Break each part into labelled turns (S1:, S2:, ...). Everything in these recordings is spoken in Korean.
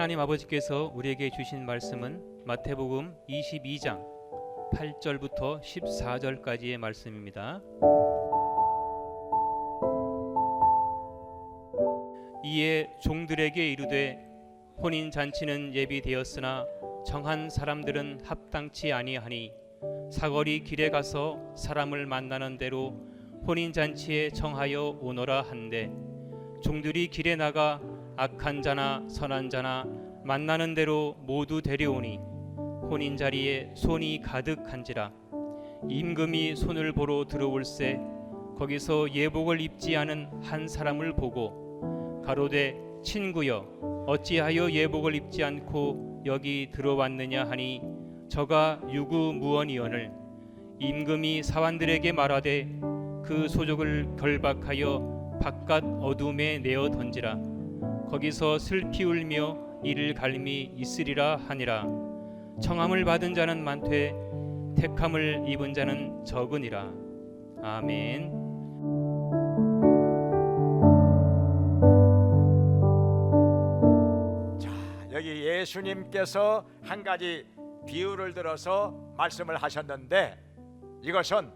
S1: 하나님 아버지께서 우리에게 주신 말씀은 마태복음 22장 8절부터 14절까지의 말씀입니다. 이에 종들에게 이르되 혼인 잔치는 예비되었으나 정한 사람들은 합당치 아니하니 사거리 길에 가서 사람을 만나는 대로 혼인 잔치에 정하여 오너라 한데 종들이 길에 나가 악한 자나 선한 자나 만나는 대로 모두 데려오니 혼인 자리에 손이 가득한지라. 임금이 손을 보러 들어올새 거기서 예복을 입지 않은 한 사람을 보고 가로되 친구여 어찌하여 예복을 입지 않고 여기 들어왔느냐 하니 저가 유구무원이언을 임금이 사환들에게 말하되 그 소족을 결박하여 바깥 어둠에 내어 던지라. 거기서 슬피 울며 이를 갈미 있으리라 하니라. 청함을 받은 자는 많되 택함을 입은 자는 적으니라. 아멘.
S2: 자, 여기 예수님께서 한 가지 비유를 들어서 말씀을 하셨는데, 이것은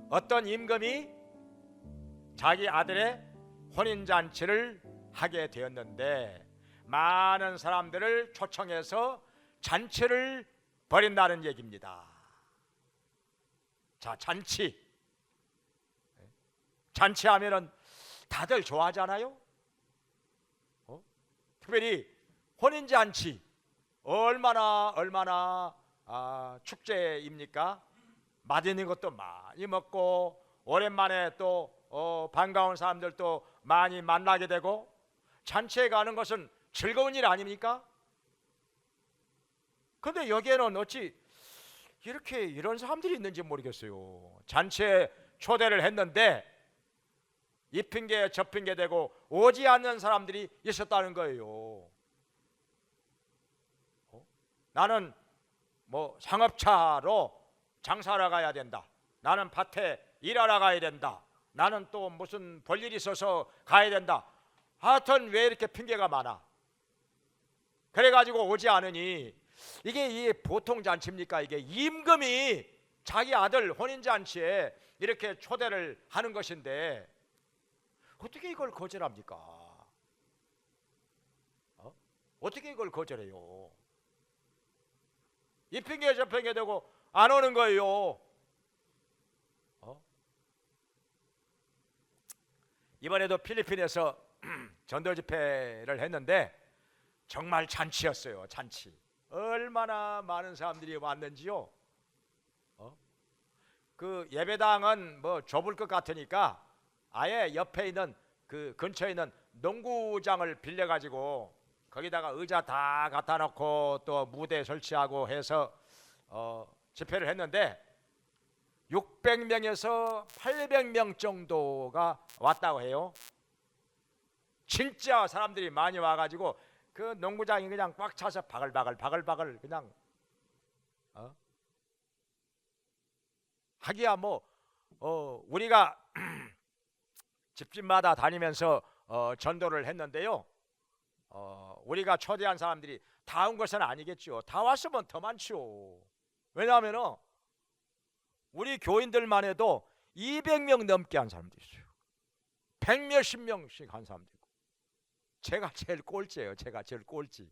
S2: 어떤 임금이 자기 아들의 혼인잔치를 하게 되었는데 많은 사람들을 초청해서 잔치를 벌인다는 얘기입니다. 자, 잔치하면은 다들 좋아하잖아요. 특별히 혼인잔치 얼마나 축제입니까? 맛있는 것도 많이 먹고 오랜만에 또 반가운 사람들도 많이 만나게 되고, 잔치에 가는 것은 즐거운 일 아닙니까? 근데 여기에는 어찌 이런 사람들이 있는지 모르겠어요. 잔치에 초대를 했는데 이 핑계 저 핑계 대고 오지 않는 사람들이 있었다는 거예요. 나는 상업차로 장사하러 가야 된다. 나는 밭에 일하러 가야 된다. 나는 또 무슨 볼일이 있어서 가야 된다. 하여튼 왜 이렇게 핑계가 많아? 그래가지고 오지 않으니 이게 보통 잔치입니까? 이게 임금이 자기 아들 혼인잔치에 이렇게 초대를 하는 것인데 어떻게 이걸 거절합니까? 어떻게 이걸 거절해요? 이 핑계 저 핑계 대고 안 오는 거예요. 이번에도 필리핀에서 전도 집회를 했는데 정말 잔치였어요. 잔치. 얼마나 많은 사람들이 왔는지요. 그 예배당은 좁을 것 같으니까 아예 옆에 있는 그 근처에 있는 농구장을 빌려 가지고 거기다가 의자 다 갖다 놓고 또 무대 설치하고 해서 집회를 했는데 600명에서 800명 정도가 왔다고 해요. 진짜 사람들이 많이 와가지고 그 농구장이 그냥 꽉 차서 바글바글 그냥 하기야 우리가 집집마다 다니면서 전도를 했는데요. 우리가 초대한 사람들이 다 온 것은 아니겠죠. 다 왔으면 더 많죠. 왜냐하면 우리 교인들만 해도 200명 넘게 한 사람도 있어요. 100몇십 명씩 한 사람도 있고. 제가 제일 꼴찌예요. 제가 제일 꼴찌.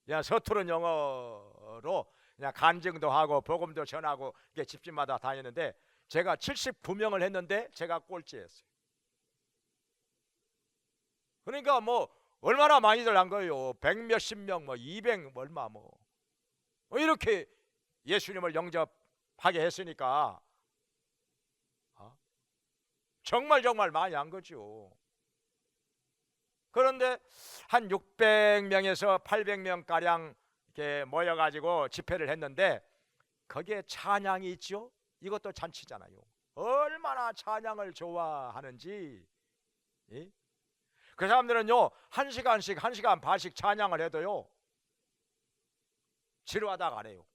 S2: 그냥 서투른 영어로 그냥 간증도 하고 복음도 전하고 이게 집집마다 다녔는데 제가 79명을 했는데 제가 꼴찌였어요. 그러니까 얼마나 많이들 한 거예요. 100몇십 명, 200 얼마 이렇게 예수님을 영접하게 했으니까 정말 많이 한 거죠. 그런데 한 600명에서 800명 가량 이렇게 모여가지고 집회를 했는데 거기에 찬양이 있죠. 이것도 잔치잖아요. 얼마나 찬양을 좋아하는지. 그 사람들은요 1시간씩 1시간 반씩 찬양을 해도요 지루하다가 안 해요.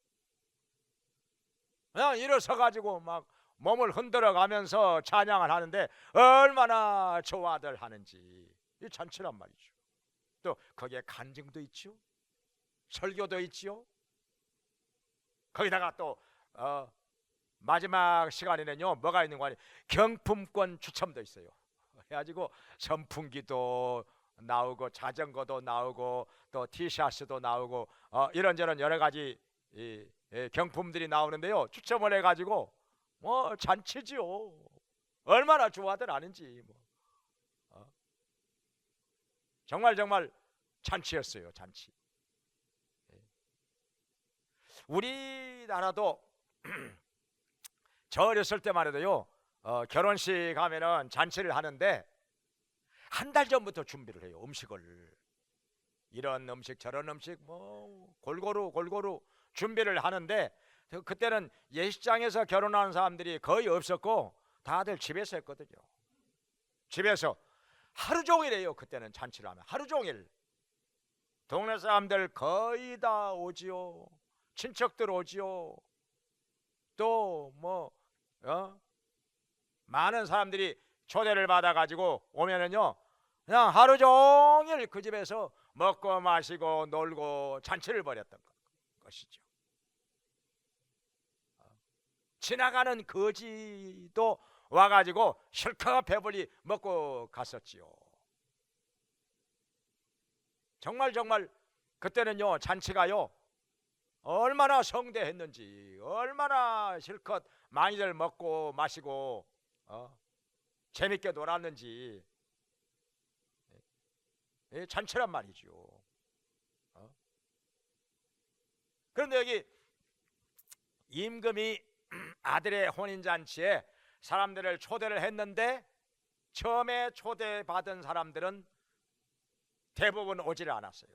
S2: 그냥 일어서 가지고 막 몸을 흔들어 가면서 찬양을 하는데 얼마나 좋아들 하는지. 이 잔치란 말이죠. 또 거기에 간증도 있죠. 설교도 있지요. 거기다가 또 마지막 시간에는요 뭐가 있는 거 아니에요? 경품권 추첨도 있어요. 그래가지고 선풍기도 나오고 자전거도 나오고 또 티셔츠도 나오고 이런저런 여러 가지 경품들이 나오는데요. 추첨을 해가지고 뭐 잔치지요. 얼마나 좋아들 아는지 뭐. 정말 잔치였어요. 잔치. 우리나라도 저 어렸을 때만 해도요 결혼식 하면은 잔치를 하는데 한 달 전부터 준비를 해요. 음식을 이런 음식 저런 음식 뭐 골고루 준비를 하는데 그때는 예식장에서 결혼하는 사람들이 거의 없었고 다들 집에서 했거든요. 집에서 하루 종일 해요. 그때는 잔치를 하면 하루 종일 동네 사람들 거의 다 오지요. 친척들 오지요. 또 뭐 많은 사람들이 초대를 받아가지고 오면은요 그냥 하루 종일 그 집에서 먹고 마시고 놀고 잔치를 벌였던 것이죠. 지나가는 거지도 와가지고 실컷 배불리 먹고 갔었지요. 정말 그때는요 잔치가요 얼마나 성대했는지, 얼마나 실컷 많이들 먹고 마시고 재밌게 놀았는지 잔치란 말이죠. 그런데 여기 임금이 아들의 혼인잔치에 사람들을 초대를 했는데 처음에 초대받은 사람들은 대부분 오지를 않았어요.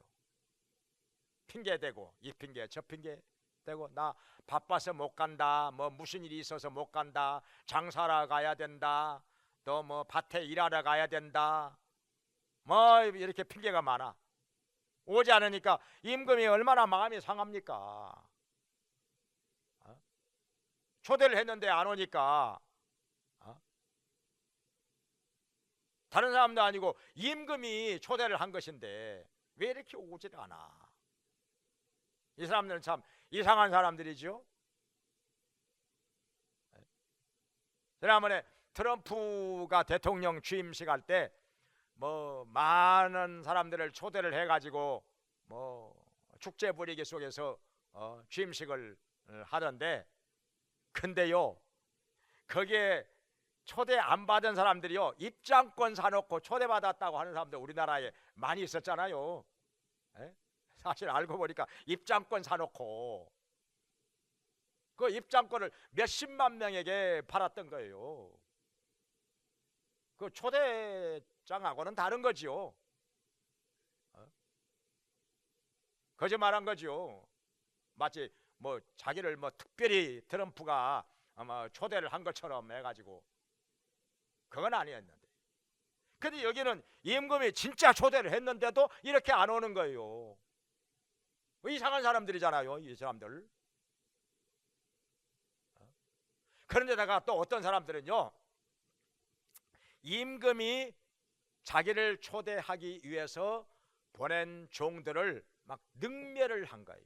S2: 핑계대고 이 핑계 저 핑계 대고 나 바빠서 못 간다, 뭐 무슨 일이 있어서 못 간다, 장사하러 가야 된다, 또 뭐 밭에 일하러 가야 된다, 뭐 이렇게 핑계가 많아. 오지 않으니까 임금이 얼마나 마음이 상합니까? 초대를 했는데 안 오니까 다른 사람도 아니고 임금이 초대를 한 것인데 왜 이렇게 오지를 않아? 이 사람들은 참 이상한 사람들이죠. 지난번에 트럼프가 대통령 취임식 할 때 뭐 많은 사람들을 초대를 해가지고 뭐 축제 분위기 속에서 취임식을 하던데, 근데요 거기에 초대 안 받은 사람들이요 입장권 사놓고 초대받았다고 하는 사람들 우리나라에 많이 있었잖아요. 사실 알고 보니까 입장권 사놓고 그 입장권을 몇십만 명에게 팔았던 거예요. 그 초대장하고는 다른 거지요. 거짓말한 거지요. 마치 뭐 자기를 뭐 특별히 트럼프가 아마 초대를 한 것처럼 해가지고 그건 아니었는데, 근데 여기는 임금이 진짜 초대를 했는데도 이렇게 안 오는 거예요. 이상한 사람들이잖아요, 이 사람들. 그런데다가 또 어떤 사람들은요 임금이 자기를 초대하기 위해서 보낸 종들을 막 능멸을 한 거예요.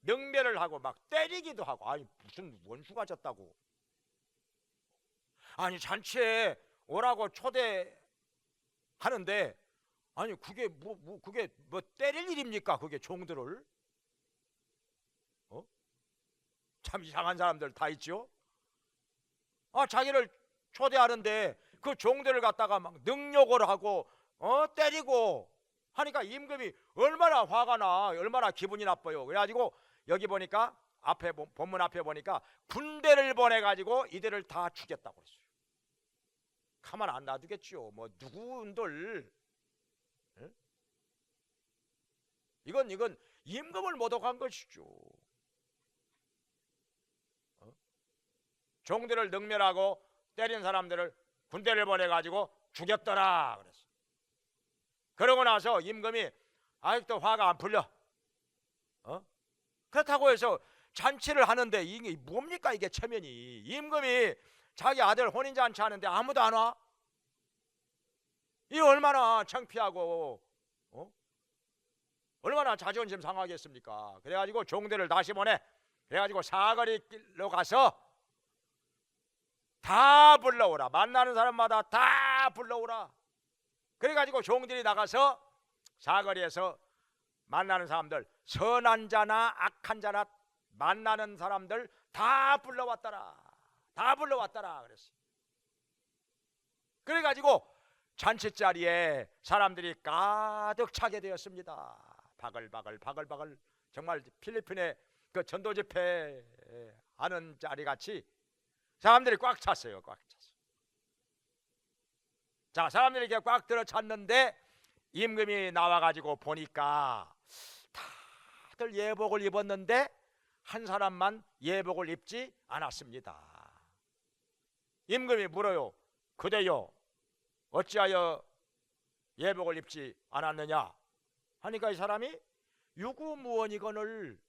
S2: 능멸을 하고 막 때리기도 하고. 아니 무슨 원수가 졌다고. 아니 잔치에 오라고 초대하는데 아니 그게 그게 뭐 때릴 일입니까? 그게 종들을. 참 이상한 사람들 다 있죠. 자기를 초대하는데 그 종들을 갖다가 막 능욕을 하고 때리고 하니까 임금이 얼마나 화가 나, 얼마나 기분이 나빠요. 그래가지고 여기 보니까 앞에 본문 앞에 보니까 군대를 보내가지고 이들을 다 죽였다고 했어요. 가만 안 놔두겠죠. 뭐 누구들 이건 임금을 모독한 것이죠. 종들을 능멸하고 때린 사람들을 군대를 보내가지고 죽였더라 그랬어. 그러고 나서 임금이 아직도 화가 안 풀려. 그렇다고 해서 잔치를 하는데 이게 뭡니까 이게 체면이. 임금이 자기 아들 혼인잔치 하는데 아무도 안 와? 이 얼마나 창피하고 얼마나 자존심 상하겠습니까? 그래가지고 종들을 다시 보내. 그래가지고 사거리 길로 가서 다 불러오라. 만나는 사람마다 다 불러오라. 그래가지고 종들이 나가서 사거리에서 만나는 사람들, 선한 자나 악한 자나 만나는 사람들 다 불러왔더라. 다 불러왔더라 그랬어요. 그래가지고 잔치자리에 사람들이 가득 차게 되었습니다. 바글바글 정말 필리핀의 그 전도 집회 하는 자리 같이 사람들이 꽉 찼어요. 꽉 찼어요. 자, 사람들이 이렇게 꽉 들어찼는데 임금이 나와가지고 보니까 다들 예복을 입었는데 한 사람만 예복을 입지 않았습니다. 임금이 물어요. 그대여 어찌하여 예복을 입지 않았느냐 하니까 이 사람이 유구무원이거늘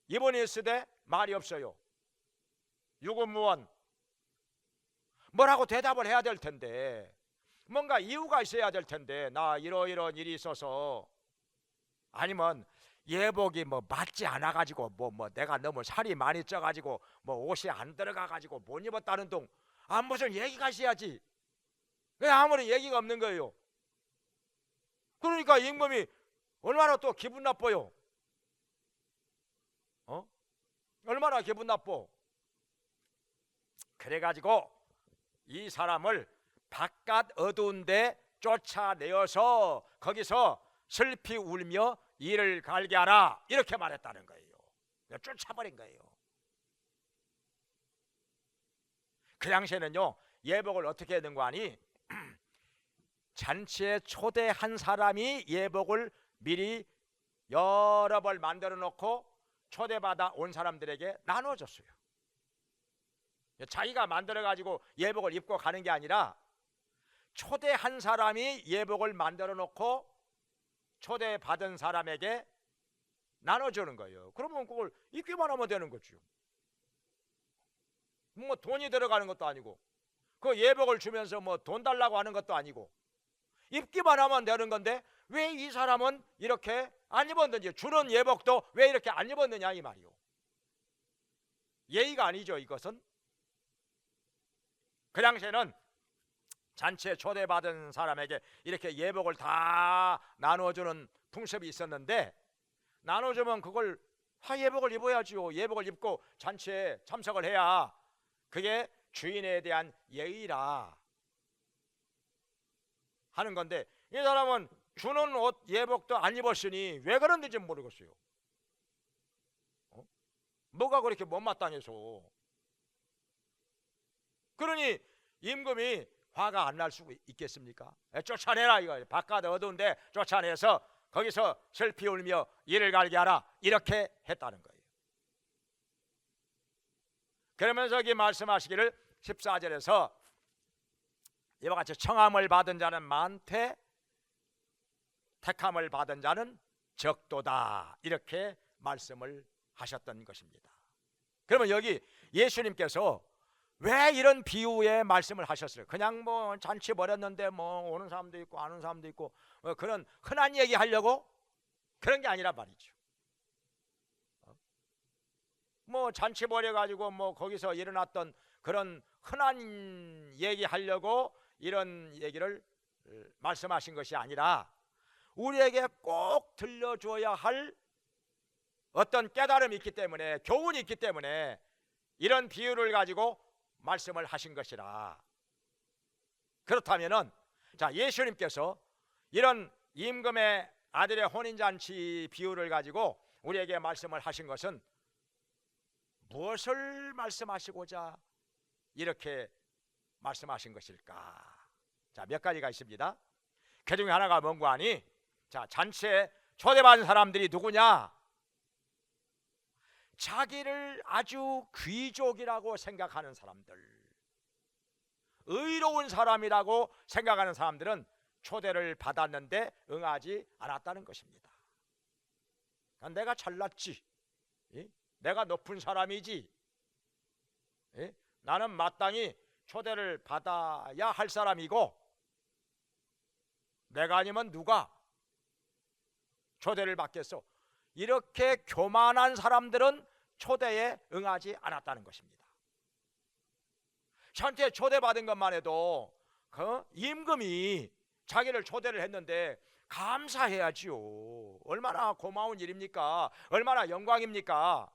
S2: 이번에 쓰되 말이 없어요. 유구무원 뭐라고 대답을 해야 될 텐데 뭔가 이유가 있어야 될 텐데 나 이러이러한 일이 있어서 아니면 예복이 뭐 맞지 않아 가지고 뭐 내가 너무 살이 많이 쪄 가지고 뭐 옷이 안 들어가 가지고 못 입었다는 둥 무슨 얘기가 있어야지. 왜 아무리 얘기가 없는 거예요. 그러니까 임금이 얼마나 또 기분 나빠요. 얼마나 기분 나빠. 그래가지고 이 사람을 바깥 어두운 데 쫓아내어서 거기서 슬피 울며 이를 갈게 하라 이렇게 말했다는 거예요. 쫓아버린 거예요. 그 당시에는요 예복을 어떻게 했는가 하니 잔치에 초대한 사람이 예복을 미리 여러 벌 만들어 놓고 초대받아 온 사람들에게 나눠줬어요. 자기가 만들어 가지고 예복을 입고 가는 게 아니라 초대한 사람이 예복을 만들어 놓고 초대받은 사람에게 나눠주는 거예요. 그러면 그걸 입기만 하면 되는 거죠. 뭐 돈이 들어가는 것도 아니고 그 예복을 주면서 뭐 돈 달라고 하는 것도 아니고 입기만 하면 되는 건데 왜 이 사람은 이렇게 안 입었는지 주는 예복도 왜 이렇게 안 입었느냐 이 말이요. 예의가 아니죠. 이것은 그 당시에는 잔치에 초대받은 사람에게 이렇게 예복을 다 나눠주는 풍습이 있었는데 나눠주면 그걸 예복을 입어야지요. 예복을 입고 잔치에 참석을 해야 그게 주인에 대한 예의라 하는 건데 이 사람은 주는 옷 예복도 안 입었으니 왜 그런지 모르겠어요. 뭐가 그렇게 못마땅해서. 그러니 임금이 화가 안 날 수 있겠습니까? 쫓아내라 이거. 바깥 어두운데 쫓아내서 거기서 슬피 울며 이를 갈게 하라 이렇게 했다는 거예요. 그러면서 여기 말씀하시기를 14절에서 이와 같이 청함을 받은 자는 많되 택함을 받은 자는 적도다 이렇게 말씀을 하셨던 것입니다. 그러면 여기 예수님께서 왜 이런 비유의 말씀을 하셨어요? 그냥 뭐 잔치 벌였는데 뭐 오는 사람도 있고 안 오는 사람도 있고 그런 흔한 얘기 하려고 그런 게 아니란 말이죠. 뭐 잔치 벌여가지고 뭐 거기서 일어났던 그런 흔한 얘기 하려고 이런 얘기를 말씀하신 것이 아니라 우리에게 꼭 들려줘야 할 어떤 깨달음이 있기 때문에 교훈이 있기 때문에 이런 비유를 가지고 말씀을 하신 것이라. 그렇다면은 자 예수님께서 이런 임금의 아들의 혼인잔치 비유를 가지고 우리에게 말씀을 하신 것은 무엇을 말씀하시고자 이렇게 말씀하신 것일까? 자, 몇 가지가 있습니다. 그 중에 하나가 뭔가 하니 자 잔치에 초대받은 사람들이 누구냐? 자기를 아주 귀족이라고 생각하는 사람들, 의로운 사람이라고 생각하는 사람들은 초대를 받았는데 응하지 않았다는 것입니다. 내가 잘났지, 내가 높은 사람이지, 나는 마땅히 초대를 받아야 할 사람이고 내가 아니면 누가 초대를 받겠소? 이렇게 교만한 사람들은 초대에 응하지 않았다는 것입니다. 전체 초대받은 것만 해도 그 임금이 자기를 초대를 했는데 감사해야지요. 얼마나 고마운 일입니까? 얼마나 영광입니까?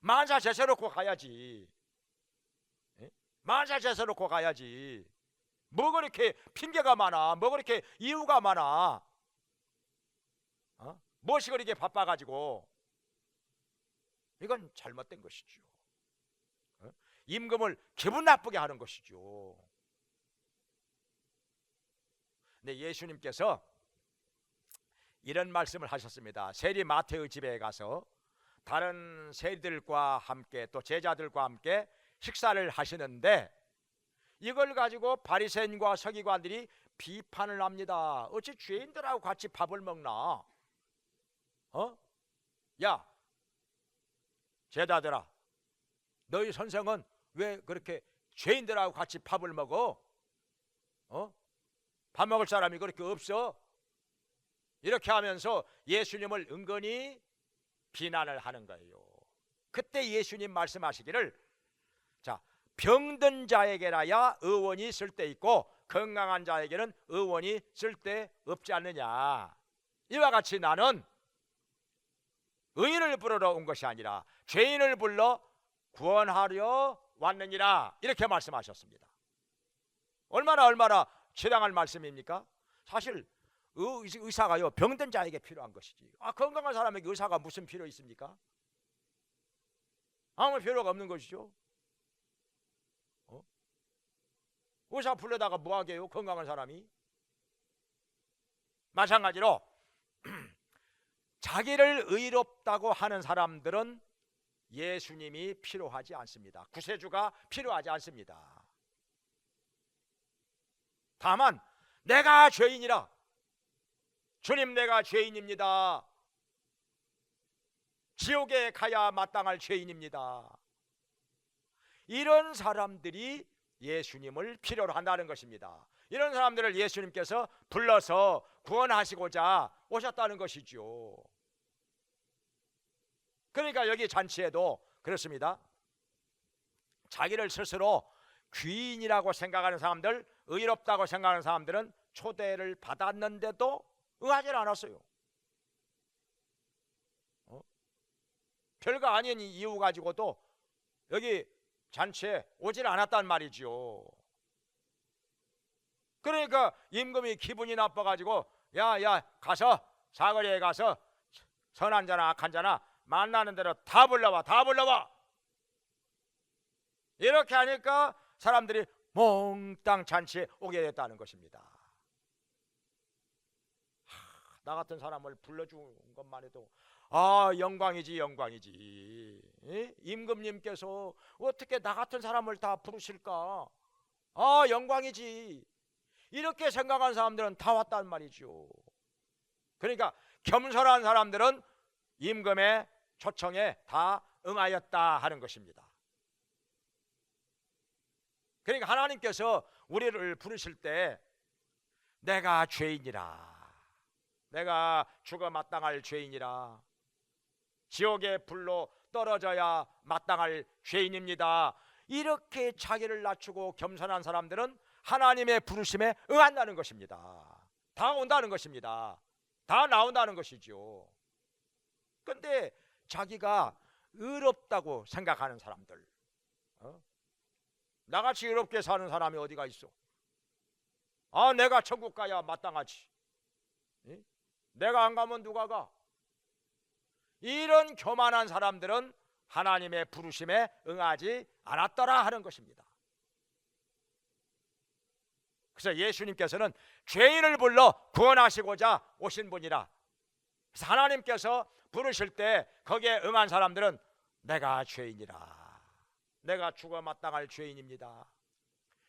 S2: 만사 제사 놓고 가야지. 만사 제사 놓고 가야지. 뭐 그렇게 핑계가 많아? 뭐 그렇게 이유가 많아? 무엇이 그렇게 바빠가지고? 이건 잘못된 것이죠. 임금을 기분 나쁘게 하는 것이죠. 근데 예수님께서 이런 말씀을 하셨습니다. 세리 마태의 집에 가서 다른 세리들과 함께 또 제자들과 함께 식사를 하시는데 이걸 가지고 바리새인과 서기관들이 비판을 합니다. 어찌 죄인들하고 같이 밥을 먹나? 야, 제자들아, 너희 선생은 왜 그렇게 죄인들하고 같이 밥을 먹어? 밥 먹을 사람이 그렇게 없어? 이렇게 하면서 예수님을 은근히 비난을 하는 거예요. 그때 예수님 말씀하시기를, 자, 병든 자에게라야 의원이 쓸데 있고 건강한 자에게는 의원이 쓸데 없지 않느냐. 이와 같이 나는 의인을 부르러 온 것이 아니라 죄인을 불러 구원하려 왔느니라. 이렇게 말씀하셨습니다. 얼마나 최당한 말씀입니까? 사실 의사가요, 병든 자에게 필요한 것이지. 건강한 사람에게 의사가 무슨 필요 있습니까? 아무 필요가 없는 것이죠. 의사 불러다가 뭐하게요? 건강한 사람이. 마찬가지로 자기를 의롭다고 하는 사람들은 예수님이 필요하지 않습니다. 구세주가 필요하지 않습니다. 다만 내가 죄인이라, 주님 내가 죄인입니다, 지옥에 가야 마땅할 죄인입니다, 이런 사람들이 예수님을 필요로 한다는 것입니다. 이런 사람들을 예수님께서 불러서 구원하시고자 오셨다는 것이죠. 그러니까 여기 잔치에도 그렇습니다. 자기를 스스로 귀인이라고 생각하는 사람들, 의롭다고 생각하는 사람들은 초대를 받았는데도 응하지 않았어요. 별거 아닌 이유 가지고도 여기 잔치에 오질 않았단 말이죠. 그러니까 임금이 기분이 나빠가지고 야 가서 사거리에 가서 선한 자나 악한 자나 만나는 대로 다 불러와, 다 불러와. 이렇게 하니까 사람들이 몽땅 잔치에 오게 됐다는 것입니다. 나 같은 사람을 불러준 것만 해도 영광이지, 영광이지. 임금님께서 어떻게 나 같은 사람을 다 부르실까? 영광이지. 이렇게 생각한 사람들은 다 왔단 말이죠. 그러니까 겸손한 사람들은 임금의 초청에 다 응하였다 하는 것입니다. 그러니까 하나님께서 우리를 부르실 때 내가 죄인이라, 내가 죽어 마땅할 죄인이라, 지옥의 불로 떨어져야 마땅할 죄인입니다, 이렇게 자기를 낮추고 겸손한 사람들은 하나님의 부르심에 응한다는 것입니다. 다 온다는 것입니다. 다 나온다는 것이죠. 그런데 자기가 의롭다고 생각하는 사람들, 나같이 의롭게 사는 사람이 어디가 있어? 내가 천국 가야 마땅하지, 내가 안 가면 누가 가? 이런 교만한 사람들은 하나님의 부르심에 응하지 않았더라 하는 것입니다. 그래서 예수님께서는 죄인을 불러 구원하시고자 오신 분이라. 그래서 하나님께서 부르실 때 거기에 응한 사람들은 내가 죄인이라, 내가 죽어 마땅할 죄인입니다,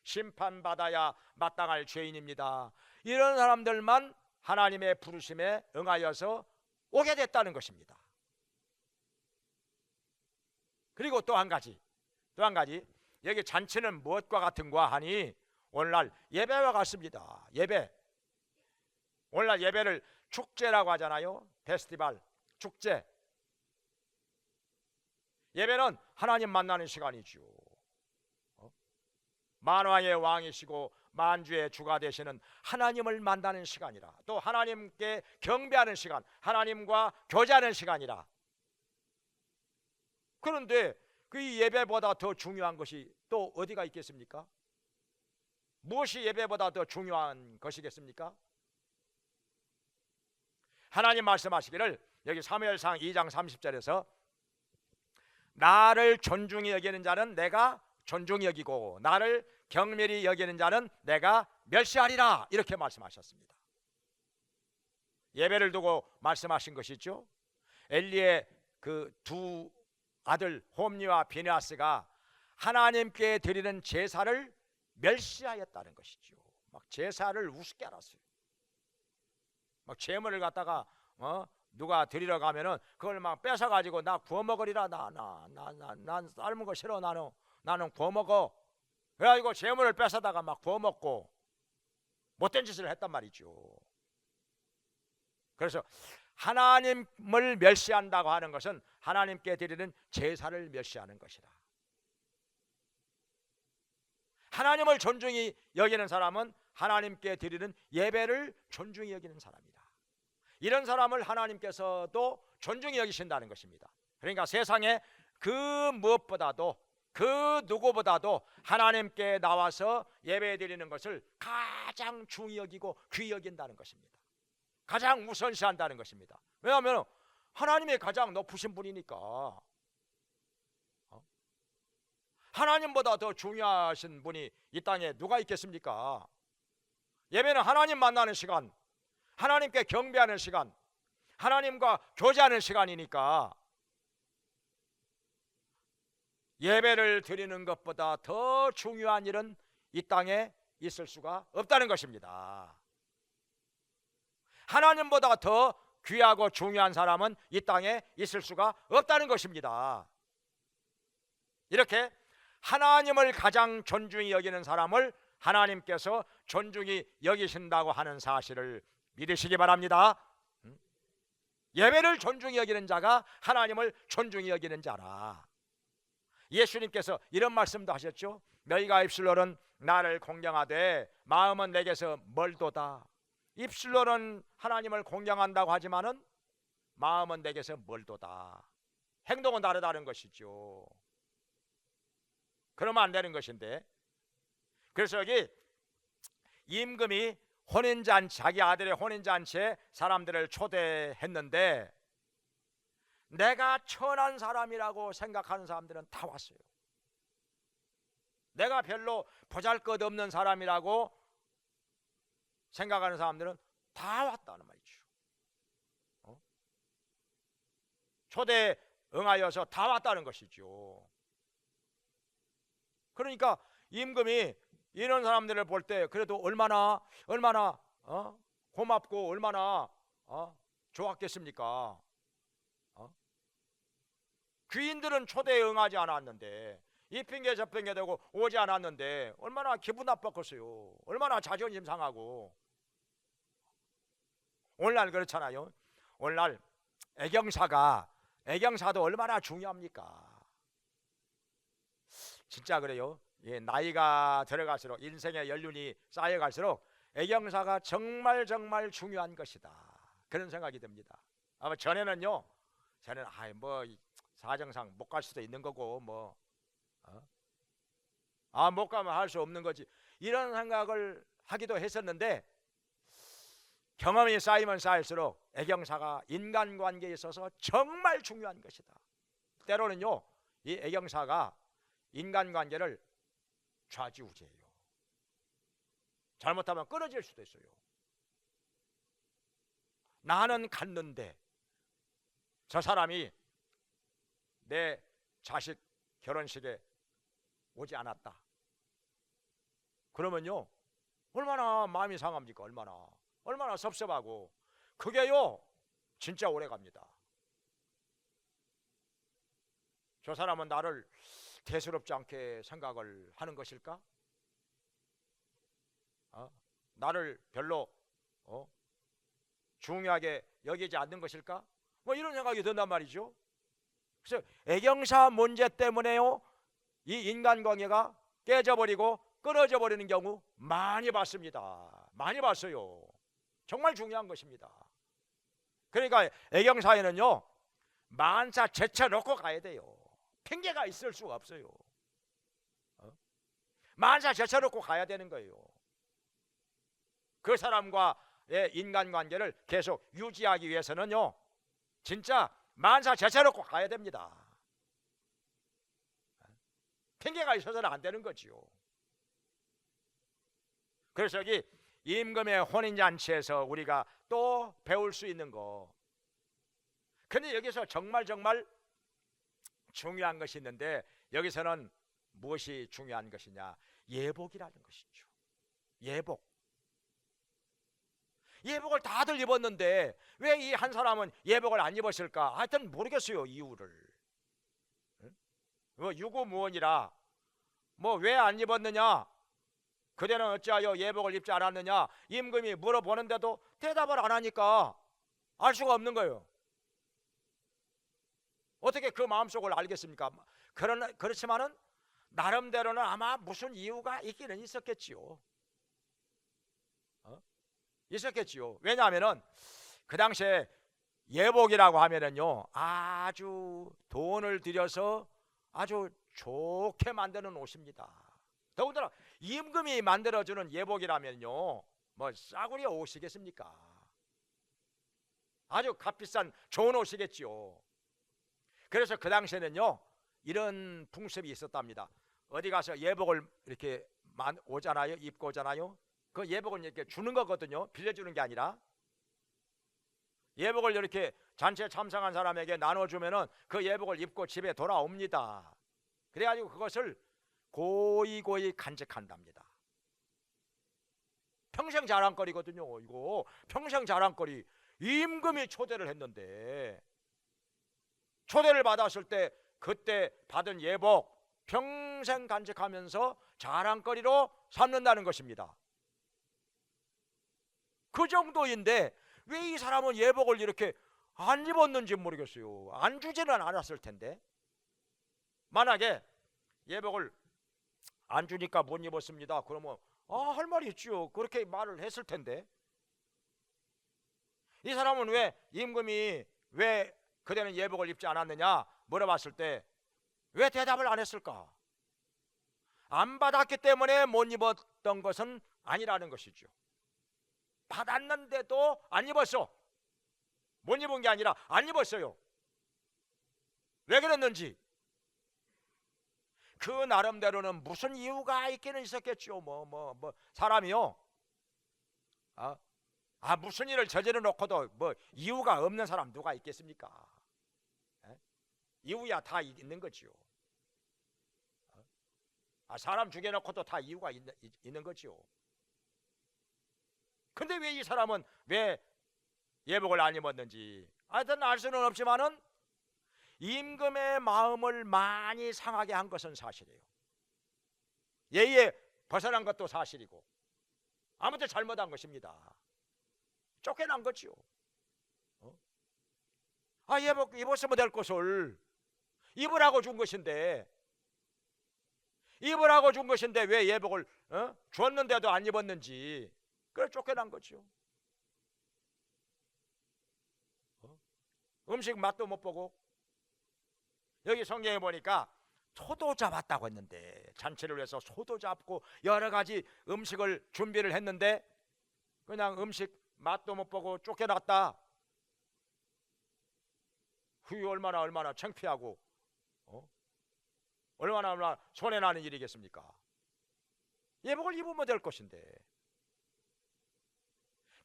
S2: 심판받아야 마땅할 죄인입니다, 이런 사람들만 하나님의 부르심에 응하여서 오게 됐다는 것입니다. 그리고 또 한 가지 여기 잔치는 무엇과 같은가 하니 오늘날 예배와 같습니다. 예배. 오늘날 예배를 축제라고 하잖아요. 페스티벌, 축제. 예배는 하나님 만나는 시간이죠. 만왕의 왕이시고 만주의 주가 되시는 하나님을 만나는 시간이라, 또 하나님께 경배하는 시간, 하나님과 교제하는 시간이라. 그런데 그 예배보다 더 중요한 것이 또 어디가 있겠습니까? 무엇이 예배보다 더 중요한 것이겠습니까? 하나님 말씀하시기를 여기 사무엘상 2장 30절에서 나를 존중히 여기는 자는 내가 존중히 여기고 나를 경멸히 여기는 자는 내가 멸시하리라, 이렇게 말씀하셨습니다. 예배를 두고 말씀하신 것이죠. 엘리의 그 두 아들 홈리와 비느하스가 하나님께 드리는 제사를 멸시하였다는 것이죠. 막 제사를 우습게 알았어요. 막 제물을 갖다가 누가 드리러 가면은 그걸 막 뺏어 가지고 나 구워 먹으리라, 난 삶은 거 싫어, 나는 구워 먹어. 그래가지고 제물을 뺏어다가 막 구워 먹고 못된 짓을 했단 말이죠. 그래서 하나님을 멸시한다고 하는 것은 하나님께 드리는 제사를 멸시하는 것이다. 하나님을 존중히 여기는 사람은 하나님께 드리는 예배를 존중히 여기는 사람이다. 이런 사람을 하나님께서도 존중히 여기신다는 것입니다. 그러니까 세상에 그 무엇보다도, 그 누구보다도 하나님께 나와서 예배 드리는 것을 가장 중히 여기고 귀히 여긴다는 것입니다. 가장 우선시한다는 것입니다. 왜냐하면 하나님이 가장 높으신 분이니까. 하나님보다 더 중요하신 분이 이 땅에 누가 있겠습니까? 예배는 하나님 만나는 시간, 하나님께 경배하는 시간, 하나님과 교제하는 시간이니까 예배를 드리는 것보다 더 중요한 일은 이 땅에 있을 수가 없다는 것입니다. 하나님보다 더 귀하고 중요한 사람은 이 땅에 있을 수가 없다는 것입니다. 이렇게 하나님을 가장 존중히 여기는 사람을 하나님께서 존중히 여기신다고 하는 사실을 믿으시기 바랍니다. 예배를 존중히 여기는 자가 하나님을 존중히 여기는 자라. 예수님께서 이런 말씀도 하셨죠. 너희가 입술로는 나를 공경하되 마음은 내게서 멀도다. 입술로는 하나님을 공경한다고 하지만은 마음은 내게서 멀도다. 행동은 다르다는 것이죠. 그러면 안 되는 것인데, 그래서 여기 임금이 혼인잔치, 자기 아들의 혼인잔치에 사람들을 초대했는데 내가 천한 사람이라고 생각하는 사람들은 다 왔어요. 내가 별로 보잘것없는 사람이라고 생각하는 사람들은 다 왔다는 말이죠. 초대에 응하여서 다 왔다는 것이죠. 그러니까 임금이 이런 사람들을 볼 때 그래도 얼마나 고맙고 얼마나 좋았겠습니까? 귀인들은 초대에 응하지 않았는데, 이 핑계 저 핑계 대고 오지 않았는데 얼마나 기분 나빴겠어요. 얼마나 자존심 상하고. 오늘날 그렇잖아요. 오늘날 애경사도 얼마나 중요합니까? 진짜 그래요. 예, 나이가 들어갈수록, 인생의 연륜이 쌓여갈수록 애경사가 정말 중요한 것이다, 그런 생각이 듭니다. 아마 전에는 뭐 사정상 못 갈 수도 있는 거고 못 가면 할 수 없는 거지, 이런 생각을 하기도 했었는데 경험이 쌓이면 쌓일수록 애경사가 인간관계에 있어서 정말 중요한 것이다. 때로는요, 이 애경사가 인간관계를 좌지우지해요. 잘못하면 끊어질 수도 있어요. 나는 갔는데 저 사람이 내 자식 결혼식에 오지 않았다. 그러면요, 얼마나 마음이 상합니까? 얼마나 섭섭하고. 그게요 진짜 오래 갑니다. 저 사람은 나를 대수롭지 않게 생각을 하는 것일까? 나를 별로 중요하게 여기지 않는 것일까? 뭐 이런 생각이 든단 말이죠. 그래서 애경사 문제 때문에요, 이 인간관계가 깨져버리고 끊어져 버리는 경우 많이 봤습니다. 많이 봤어요. 정말 중요한 것입니다. 그러니까 애경사에는요, 만사 제쳐놓고 가야 돼요. 핑계가 있을 수가 없어요. 만사 제쳐놓고 가야 되는 거예요. 그 사람과의 인간관계를 계속 유지하기 위해서는요, 진짜 만사 제쳐놓고 가야 됩니다. 핑계가 있어서는 안 되는 거지요. 그래서 여기 임금의 혼인잔치에서 우리가 또 배울 수 있는 거, 근데 여기서 정말 중요한 것이 있는데, 여기서는 무엇이 중요한 것이냐? 예복이라는 것이죠. 예복. 예복을 다들 입었는데 왜 이 한 사람은 예복을 안 입었을까? 하여튼 모르겠어요, 이유를. 뭐 유구무원이라 뭐 왜 안 입었느냐, 그대는 어찌하여 예복을 입지 않았느냐, 임금이 물어보는데도 대답을 안 하니까 알 수가 없는 거예요. 어떻게 그 마음속을 알겠습니까? 그렇지만은 나름대로는 아마 무슨 이유가 있기는 있었겠지요. 있었겠지요. 왜냐하면은 그 당시에 예복이라고 하면은요, 아주 돈을 들여서 아주 좋게 만드는 옷입니다. 더군다나 임금이 만들어주는 예복이라면요, 뭐 싸구려 옷이겠습니까? 아주 값비싼 좋은 옷이겠지요. 그래서 그 당시에는요, 이런 풍습이 있었답니다. 어디 가서 예복을 이렇게 오잖아요, 입고 오잖아요. 그 예복은 이렇게 주는 거거든요. 빌려주는 게 아니라. 예복을 이렇게 잔치에 참석한 사람에게 나눠주면은 그 예복을 입고 집에 돌아옵니다. 그래가지고 그것을 고이고이 간직한답니다. 평생 자랑거리거든요. 이거 평생 자랑거리. 임금이 초대를 했는데, 초대를 받았을 때 그때 받은 예복 평생 간직하면서 자랑거리로 삼는다는 것입니다. 그 정도인데 왜 이 사람은 예복을 이렇게 안 입었는지 모르겠어요. 안 주지는 않았을 텐데. 만약에 예복을 안 주니까 못 입었습니다, 그러면 할 말이 있죠. 그렇게 말을 했을 텐데. 이 사람은 왜, 임금이 왜 그대는 예복을 입지 않았느냐 물어봤을 때 왜 대답을 안 했을까? 안 받았기 때문에 못 입었던 것은 아니라는 것이죠. 받았는데도 안 입었어. 못 입은 게 아니라 안 입었어요. 왜 그랬는지, 그 나름대로는 무슨 이유가 있기는 있었겠죠. 사람이요, 무슨 일을 저지르 놓고도 뭐 이유가 없는 사람 누가 있겠습니까? 이유야 다 있는 거지요. 사람 죽여놓고도 다 이유가 있는 거지요. 근데 왜 이 사람은 왜 예복을 안 입었는지 하여튼 알 수는 없지만은 임금의 마음을 많이 상하게 한 것은 사실이에요. 예의에 벗어난 것도 사실이고, 아무튼 잘못한 것입니다. 쫓겨난 거지요. 예복 입었으면 될 것을 입으라고 준 것인데, 왜 예복을 줬는데도 안 입었는지, 그래 쫓겨난 거죠. 음식 맛도 못 보고, 여기 성경에 보니까 소도 잡았다고 했는데, 잔치를 위해서 소도 잡고 여러 가지 음식을 준비를 했는데 그냥 음식 맛도 못 보고 쫓겨났다. 그게 얼마나 창피하고 얼마나 손해나는 일이겠습니까? 예복을 입으면 될 것인데.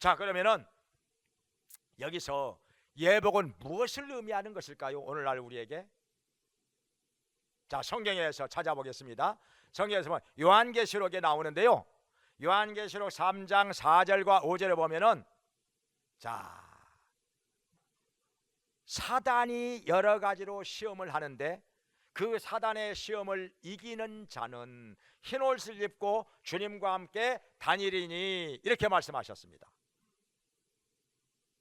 S2: 자, 그러면은 여기서 예복은 무엇을 의미하는 것일까요? 오늘날 우리에게. 자, 성경에서 찾아보겠습니다. 성경에서 보면 요한계시록에 나오는데요, 요한계시록 3장 4절과 5절에 보면은, 자, 사단이 여러 가지로 시험을 하는데 그 사단의 시험을 이기는 자는 흰옷을 입고 주님과 함께 다니리니, 이렇게 말씀하셨습니다.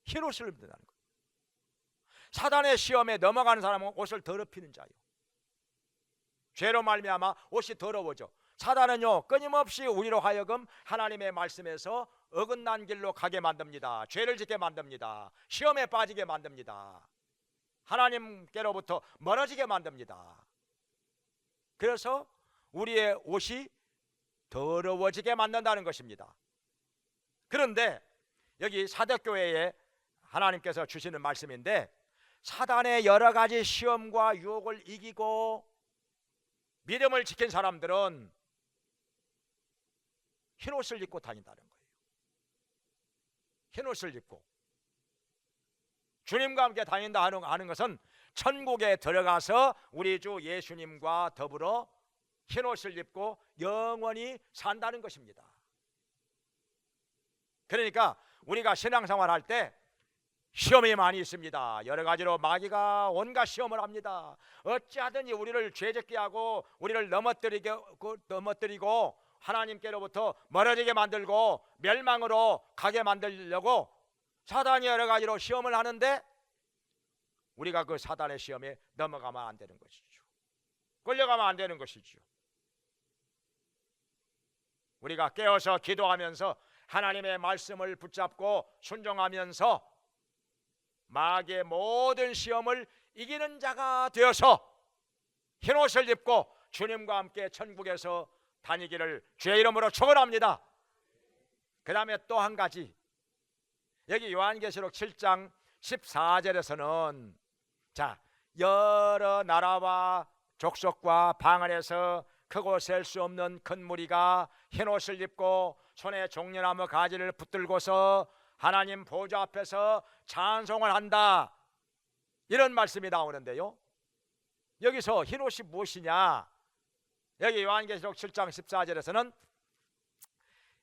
S2: 흰옷을 입는다는 거예요. 사단의 시험에 넘어가는 사람은 옷을 더럽히는 자요. 죄로 말미암아 옷이 더러워져. 사단은요 끊임없이 우리로 하여금 하나님의 말씀에서 어긋난 길로 가게 만듭니다. 죄를 짓게 만듭니다. 시험에 빠지게 만듭니다. 하나님께로부터 멀어지게 만듭니다. 그래서 우리의 옷이 더러워지게 만든다는 것입니다. 그런데 여기 사도교회에 하나님께서 주시는 말씀인데, 사단의 여러 가지 시험과 유혹을 이기고 믿음을 지킨 사람들은 흰옷을 입고 다닌다는 거예요. 흰옷을 입고 주님과 함께 다닌다 하는 것은 천국에 들어가서 우리 주 예수님과 더불어 흰옷을 입고 영원히 산다는 것입니다. 그러니까 우리가 신앙생활 할 때 시험이 많이 있습니다. 여러 가지로 마귀가 온갖 시험을 합니다. 어찌하든지 우리를 죄짓게 하고 우리를 넘어뜨리고 하나님께로부터 멀어지게 만들고 멸망으로 가게 만들려고 사단이 여러 가지로 시험을 하는데, 우리가 그 사단의 시험에 넘어가면 안 되는 것이죠. 끌려가면 안 되는 것이죠. 우리가 깨어서 기도하면서 하나님의 말씀을 붙잡고 순종하면서 마귀의 모든 시험을 이기는 자가 되어서 흰옷을 입고 주님과 함께 천국에서 다니기를 주의 이름으로 축원합니다. 그 다음에 또 한 가지, 여기 요한계시록 7장 14절에서는 자, 여러 나라와 족속과 방 안에서 크고 셀 수 없는 큰 무리가 흰옷을 입고 손에 종려나무 가지를 붙들고서 하나님 보좌 앞에서 찬송을 한다, 이런 말씀이 나오는데요, 여기서 흰옷이 무엇이냐? 여기 요한계시록 7장 14절에서는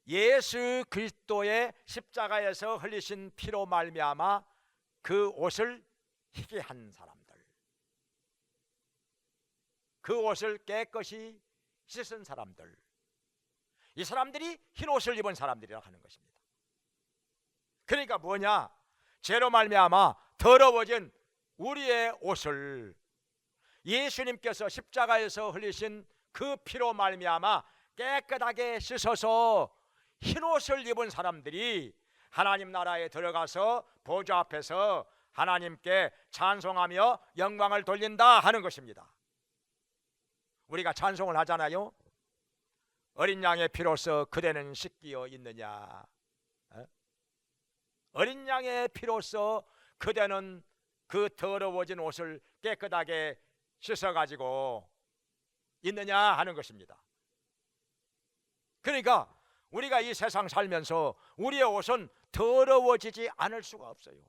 S2: 예수 그리스도의 십자가에서 흘리신 피로 말미암아 그 옷을 희게 한 사람들, 그 옷을 깨끗이 씻은 사람들, 이 사람들이 흰옷을 입은 사람들이라고 하는 것입니다. 그러니까 뭐냐? 죄로 말미암아 더러워진 우리의 옷을 예수님께서 십자가에서 흘리신 그 피로 말미암아 깨끗하게 씻어서 흰옷을 입은 사람들이 하나님 나라에 들어가서 보좌 앞에서 하나님께 찬송하며 영광을 돌린다 하는 것입니다. 우리가 찬송을 하잖아요. 어린 양의 피로써 그대는 씻기어 있느냐. 어린 양의 피로써 그대는 그 더러워진 옷을 깨끗하게 씻어가지고 있느냐 하는 것입니다. 그러니까 우리가 이 세상 살면서 우리의 옷은 더러워지지 않을 수가 없어요.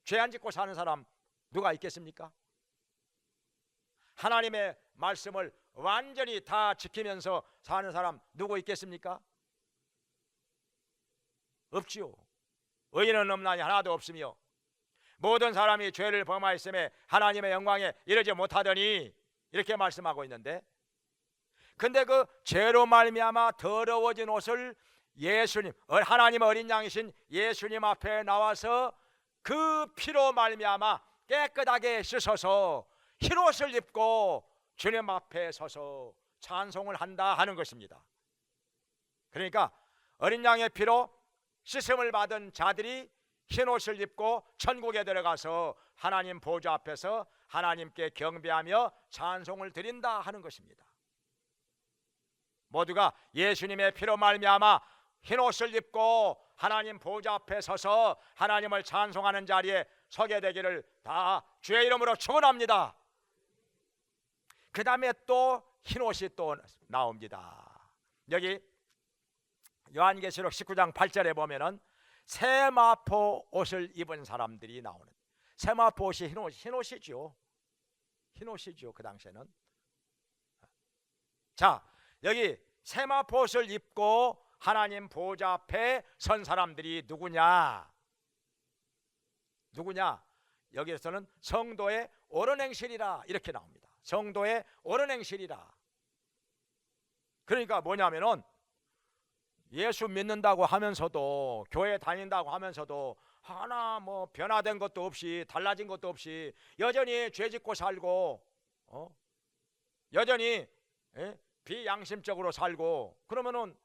S2: 죄 안 짓고 사는 사람 누가 있겠습니까? 하나님의 말씀을 완전히 다 지키면서 사는 사람 누구 있겠습니까? 없지요. 의인은 없나니 하나도 없으며 모든 사람이 죄를 범하였음에 하나님의 영광에 이르지 못하더니, 이렇게 말씀하고 있는데, 근데 그 죄로 말미암아 더러워진 옷을 예수님, 하나님의 어린 양이신 예수님 앞에 나와서 그 피로 말미암아 깨끗하게 씻어서 흰옷을 입고 주님 앞에 서서 찬송을 한다 하는 것입니다. 그러니까 어린 양의 피로 씻음을 받은 자들이 흰옷을 입고 천국에 들어가서 하나님 보좌 앞에서 하나님께 경배하며 찬송을 드린다 하는 것입니다. 모두가 예수님의 피로 말미암아 흰옷을 입고 하나님 보좌 앞에 서서 하나님을 찬송하는 자리에 서게 되기를 다 주의 이름으로 축원합니다. 그 다음에 또 흰옷이 또 나옵니다. 여기 요한계시록 19장 8절에 보면은 세마포 옷을 입은 사람들이 나오는, 세마포 옷이 흰옷이죠. 흰옷이죠. 그 당시에는. 자, 여기 세마포 옷을 입고 하나님 보좌 앞에 선 사람들이 누구냐? 여기에서는 성도의 옳은 행실이라 이렇게 나옵니다. 성도의 옳은 행실이라. 그러니까 뭐냐면은 예수 믿는다고 하면서도, 교회 다닌다고 하면서도 하나 뭐 변화된 것도 없이, 달라진 것도 없이 여전히 죄짓고 살고, 여전히 비양심적으로 살고, 그러면은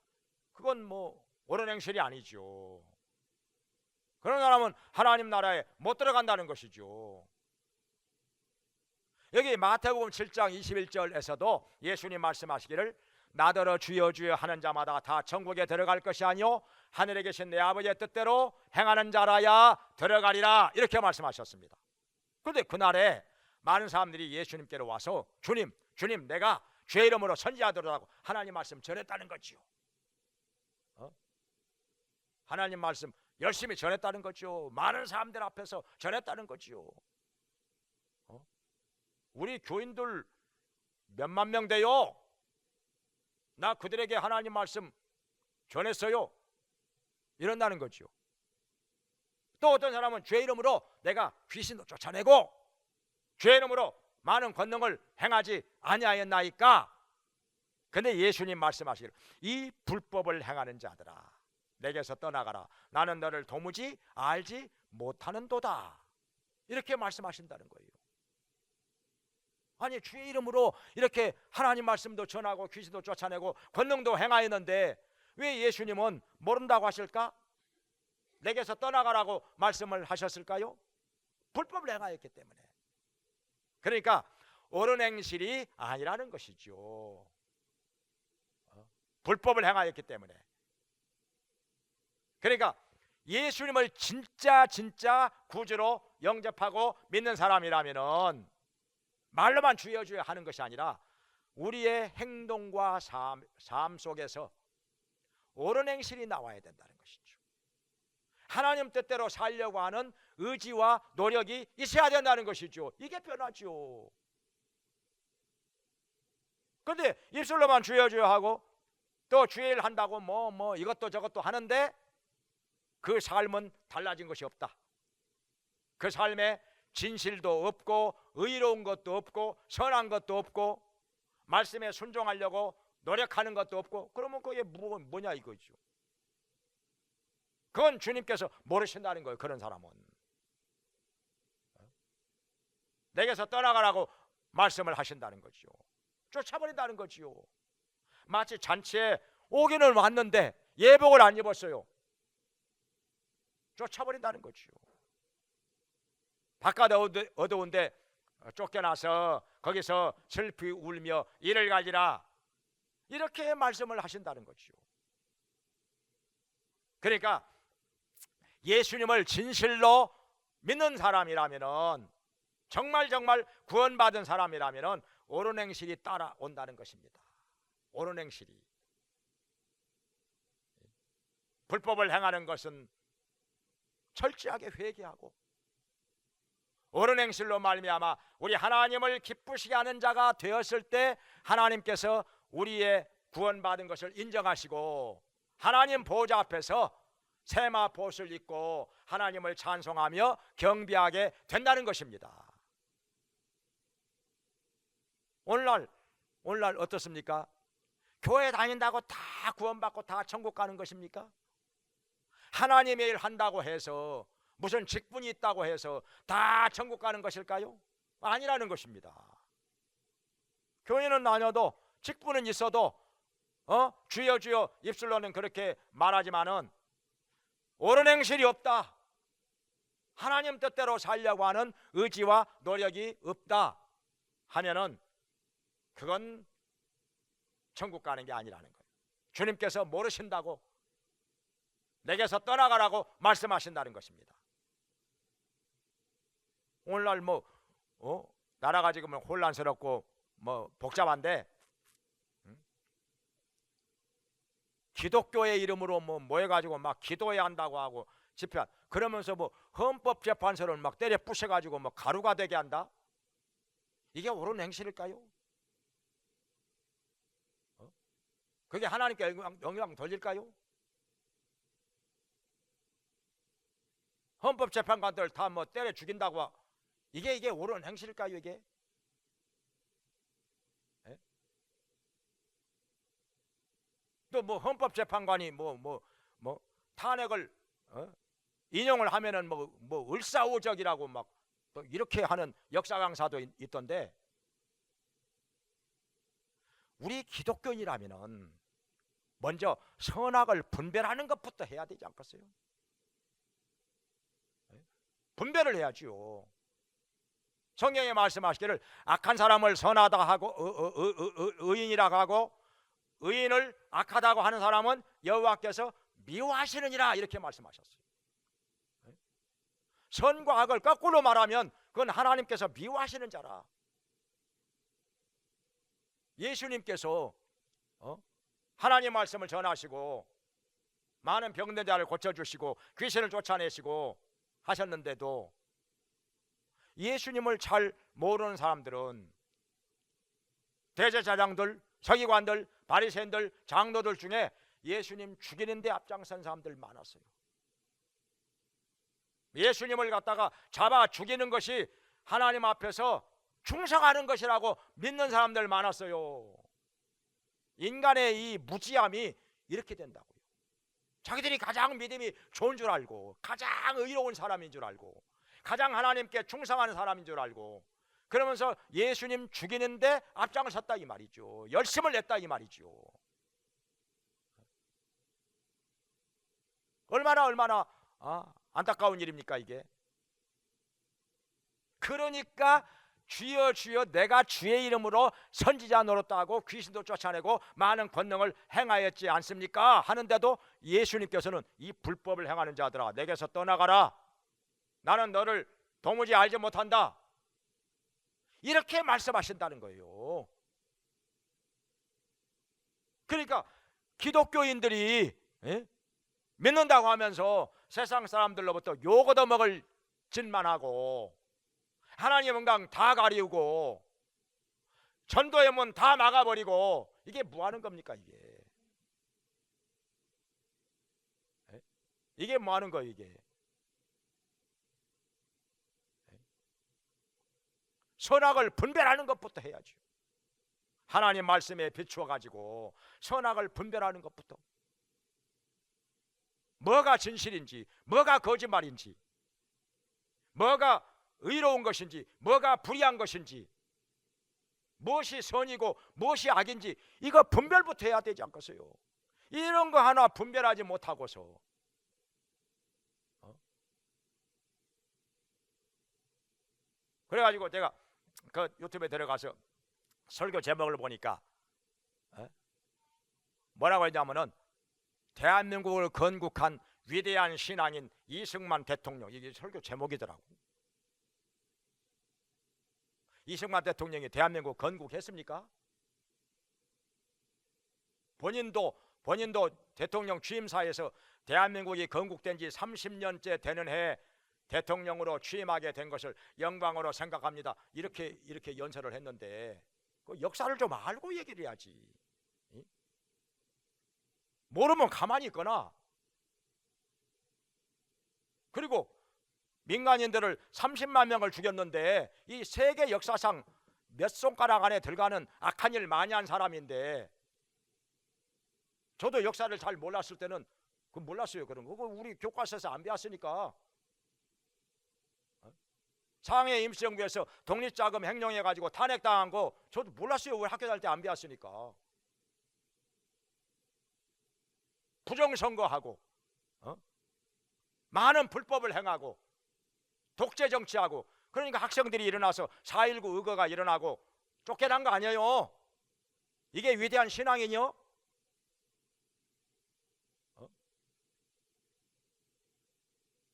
S2: 그건 뭐 옳은 행실이 아니죠. 그런 사람은 하나님 나라에 못 들어간다는 것이죠. 여기 마태복음 7장 21절에서도 예수님 말씀하시기를 나더러 주여 주여 하는 자마다 다 천국에 들어갈 것이 아니요 하늘에 계신 내 아버지의 뜻대로 행하는 자라야 들어가리라, 이렇게 말씀하셨습니다. 그런데 그날에 많은 사람들이 예수님께로 와서 주님 내가 죄 이름으로 선지하더라고 하나님 말씀 전했다는 거지요. 하나님 말씀 열심히 전했다는 거죠. 많은 사람들 앞에서 전했다는 거지요. 우리 교인들 몇만 명 돼요. 나 그들에게 하나님 말씀 전했어요. 이런다는 거죠. 또 어떤 사람은 죄 이름으로 내가 귀신도 쫓아내고 죄 이름으로 많은 권능을 행하지 아니하였나이까. 근데 예수님 말씀하시기를 이 불법을 행하는 자들아 내게서 떠나가라. 나는 너를 도무지 알지 못하는도다. 이렇게 말씀하신다는 거예요. 아니 주의 이름으로 이렇게 하나님 말씀도 전하고 귀신도 쫓아내고 권능도 행하였는데 왜 예수님은 모른다고 하실까? 내게서 떠나가라고 말씀을 하셨을까요? 불법을 행하였기 때문에. 그러니까 옳은 행실이 아니라는 것이죠. 불법을 행하였기 때문에. 그러니까 예수님을 진짜 구주로 영접하고 믿는 사람이라면은 말로만 주여 주여 하는 것이 아니라 우리의 행동과 삶 속에서 옳은 행실이 나와야 된다는 것이죠. 하나님 뜻대로 살려고 하는 의지와 노력이 있어야 된다는 것이죠. 이게 변화죠. 그런데 입술로만 주여 주여 하고 또 주일 한다고 뭐 이것도 저것도 하는데 그 삶은 달라진 것이 없다. 그 삶에 진실도 없고 의로운 것도 없고 선한 것도 없고 말씀에 순종하려고 노력하는 것도 없고, 그러면 그게 뭐냐 이거죠. 그건 주님께서 모르신다는 거예요. 그런 사람은 내게서 떠나가라고 말씀을 하신다는 거죠. 쫓아버린다는 거지요. 마치 잔치에 오기는 왔는데 예복을 안 입었어요. 쫓아버린다는 거지요. 바깥 어두운데 쫓겨나서 거기서 슬피 울며 이를 가지라, 이렇게 말씀을 하신다는 거지요. 그러니까 예수님을 진실로 믿는 사람이라면은, 정말 구원받은 사람이라면은 옳은 행실이 따라온다는 것입니다. 옳은 행실이. 불법을 행하는 것은 철저하게 회개하고 옳은 행실로 말미암아 우리 하나님을 기쁘시게 하는 자가 되었을 때 하나님께서 우리의 구원받은 것을 인정하시고 하나님 보좌 앞에서 세마포옷을 입고 하나님을 찬송하며 경배하게 된다는 것입니다. 오늘날 어떻습니까? 교회 다닌다고 다 구원받고 다 천국 가는 것입니까? 하나님의 일 한다고 해서 무슨 직분이 있다고 해서 다 천국 가는 것일까요? 아니라는 것입니다. 교회는 다녀도 직분은 있어도 주여 주여 입술로는 그렇게 말하지만은 옳은 행실이 없다, 하나님 뜻대로 살려고 하는 의지와 노력이 없다 하면은 그건 천국 가는 게 아니라는 거예요. 주님께서 모르신다고, 내게서 떠나가라고 말씀하신다는 것입니다. 오늘날 나라가 지금 혼란스럽고 복잡한데 기독교의 이름으로 모여가지고 막 기도해야 한다고 하고 집회, 그러면서 헌법재판소를 막 때려 부셔가지고 가루가 되게 한다? 이게 옳은 행실일까요? 그게 하나님께 영향 돌릴까요? 헌법재판관들 다 때려 죽인다고, 이게 옳은 행실일까요? 이게? 또 그래도 뭐 헌법재판관이 탄핵을 인용을 하면은 뭐 을사오적이라고 막 또 이렇게 하는 역사 강사도 있던데, 우리 기독교인이라면은 먼저 선악을 분별하는 것부터 해야 되지 않겠어요? 분별을 해야지요. 성경에 말씀하시기를 악한 사람을 선하다 하고 의인이라고 하고 의인을 악하다고 하는 사람은 여호와께서 미워하시느니라, 이렇게 말씀하셨어요. 선과 악을 거꾸로 말하면 그건 하나님께서 미워하시는 자라. 예수님께서 하나님 말씀을 전하시고 많은 병든 자를 고쳐주시고 귀신을 쫓아내시고 하셨는데도 예수님을 잘 모르는 사람들은 대제사장들, 서기관들, 바리새인들, 장로들 중에 예수님 죽이는 데 앞장선 사람들 많았어요. 예수님을 갖다가 잡아 죽이는 것이 하나님 앞에서 충성하는 것이라고 믿는 사람들 많았어요. 인간의 이 무지함이 이렇게 된다고요. 자기들이 가장 믿음이 좋은 줄 알고, 가장 의로운 사람인 줄 알고, 가장 하나님께 충성하는 사람인 줄 알고, 그러면서 예수님 죽이는데 앞장을 섰다 이 말이죠. 열심을 냈다 이 말이죠. 얼마나 안타까운 일입니까 이게. 그러니까 주여 주여 내가 주의 이름으로 선지자 노릇하고 귀신도 쫓아내고 많은 권능을 행하였지 않습니까 하는데도 예수님께서는 이 불법을 행하는 자들아 내게서 떠나가라, 나는 너를 도무지 알지 못한다, 이렇게 말씀하신다는 거예요. 그러니까 기독교인들이 믿는다고 하면서 세상 사람들로부터 욕 얻어먹을 짓만 하고 하나님 영광 다 가리우고 전도의 문 다 막아버리고, 이게 뭐 하는 겁니까 이게 뭐 하는 거예요 이게. 선악을 분별하는 것부터 해야죠. 하나님 말씀에 비추어 가지고 선악을 분별하는 것부터, 뭐가 진실인지 뭐가 거짓말인지, 뭐가 의로운 것인지 뭐가 불의한 것인지, 무엇이 선이고 무엇이 악인지 이거 분별부터 해야 되지 않겠어요? 이런 거 하나 분별하지 못하고서 그래가지고 제가 그 유튜브에 들어가서 설교 제목을 보니까 뭐라고 했냐면은 대한민국을 건국한 위대한 신앙인 이승만 대통령, 이게 설교 제목이더라고. 이승만 대통령이 대한민국 건국했습니까? 본인도 대통령 취임사에서 대한민국이 건국된 지 30년째 되는 해에 대통령으로 취임하게 된 것을 영광으로 생각합니다, 이렇게 연설을 했는데 그 역사를 좀 알고 얘기를 해야지. 모르면 가만히 있거나, 그리고 민간인들을 30만 명을 죽였는데 이 세계 역사상 몇 손가락 안에 들어가는 악한 일 많이 한 사람인데, 저도 역사를 잘 몰랐을 때는 그 몰랐어요. 그런 거 우리 교과서에서 안 배웠으니까. 상해 임시정부에서 독립자금 횡령해가지고 탄핵당한 거 저도 몰랐어요. 우리 학교 다닐 때 안 배웠으니까. 부정선거하고 많은 불법을 행하고 독재 정치하고, 그러니까 학생들이 일어나서 4.19 의거가 일어나고 쫓겨난 거 아니에요? 이게 위대한 신앙이요?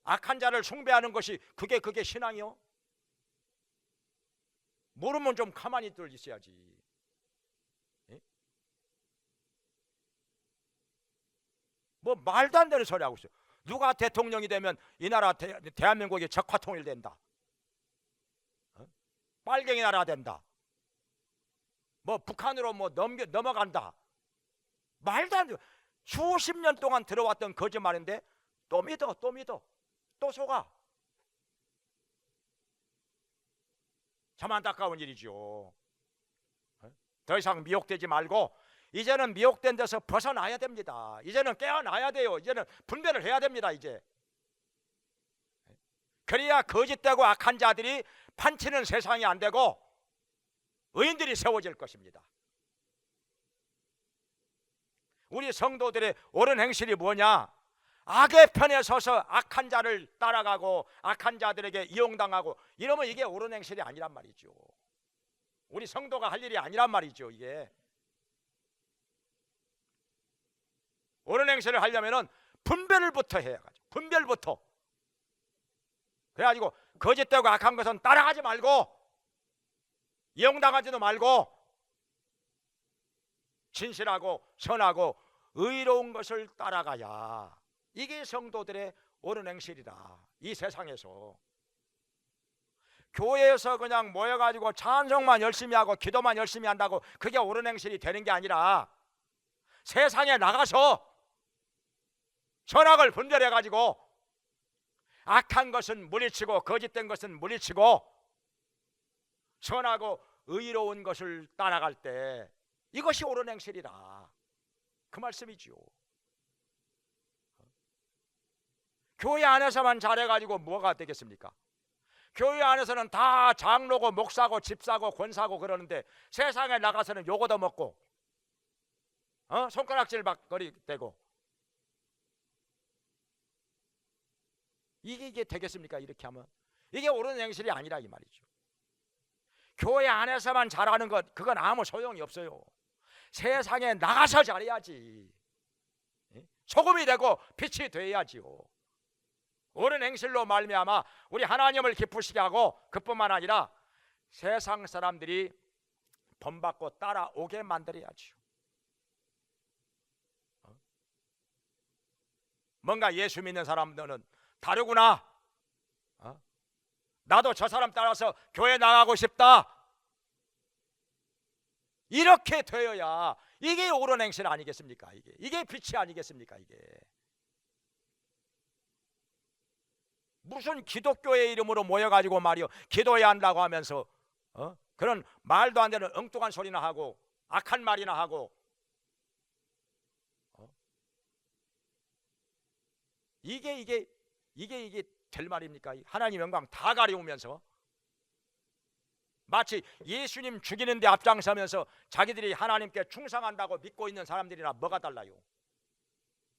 S2: 악한 자를 숭배하는 것이 그게 신앙이요? 모르면 좀 가만히 있어야지. 뭐 말도 안 되는 소리 하고 있어요. 누가 대통령이 되면 이 나라 대한민국이 적화통일된다, 빨갱이 나라 된다, 뭐 북한으로 뭐 넘어간다, 말도 안 돼. 수십 년 동안 들어왔던 거짓말인데 또 믿어 또 속아. 참 안타까운 일이죠. 더 이상 미혹되지 말고 이제는 미혹된 데서 벗어나야 됩니다. 이제는 깨어나야 돼요. 이제는 분별을 해야 됩니다. 이제 그래야 거짓되고 악한 자들이 판치는 세상이 안 되고 의인들이 세워질 것입니다. 우리 성도들의 옳은 행실이 뭐냐? 악의 편에 서서 악한 자를 따라가고 악한 자들에게 이용당하고 이러면 이게 옳은 행실이 아니란 말이죠. 우리 성도가 할 일이 아니란 말이죠. 이게 옳은 행실을 하려면은 분별부터 해야죠. 분별부터. 그래가지고 거짓되고 악한 것은 따라가지 말고 이용당하지도 말고 진실하고 선하고 의로운 것을 따라가야 이게 성도들의 옳은 행실이다. 이 세상에서 교회에서 그냥 모여가지고 찬송만 열심히 하고 기도만 열심히 한다고 그게 옳은 행실이 되는 게 아니라 세상에 나가서 선악을 분별해가지고 악한 것은 물리치고 거짓된 것은 물리치고 선하고 의로운 것을 따라갈 때 이것이 옳은 행실이다. 그 말씀이지요. 교회 안에서만 잘해가지고 뭐가 되겠습니까? 교회 안에서는 다 장로고 목사고 집사고 권사고 그러는데 세상에 나가서는 욕 얻어먹고 손가락질 거리되고 이게 되겠습니까? 이렇게 하면 이게 옳은 행실이 아니라 이 말이죠. 교회 안에서만 잘하는 것 그건 아무 소용이 없어요. 세상에 나가서 잘해야지. 소금이 되고 빛이 되어야지요. 옳은 행실로 말미암아 우리 하나님을 기쁘시게 하고 그뿐만 아니라 세상 사람들이 본받고 따라오게 만들어야지요. 뭔가 예수 믿는 사람들은 다르구나. 나도 저 사람 따라서 교회 나가고 싶다. 이렇게 되어야 이게 옳은 행실 아니겠습니까? 이게 빛이 아니겠습니까? 이게 무슨 기독교의 이름으로 모여가지고 말이요 기도해야 한다고 하면서 그런 말도 안 되는 엉뚱한 소리나 하고 악한 말이나 하고 이게 될 말입니까? 하나님 영광 다 가리우면서 마치 예수님 죽이는 데 앞장서면서 자기들이 하나님께 충성한다고 믿고 있는 사람들이나 뭐가 달라요?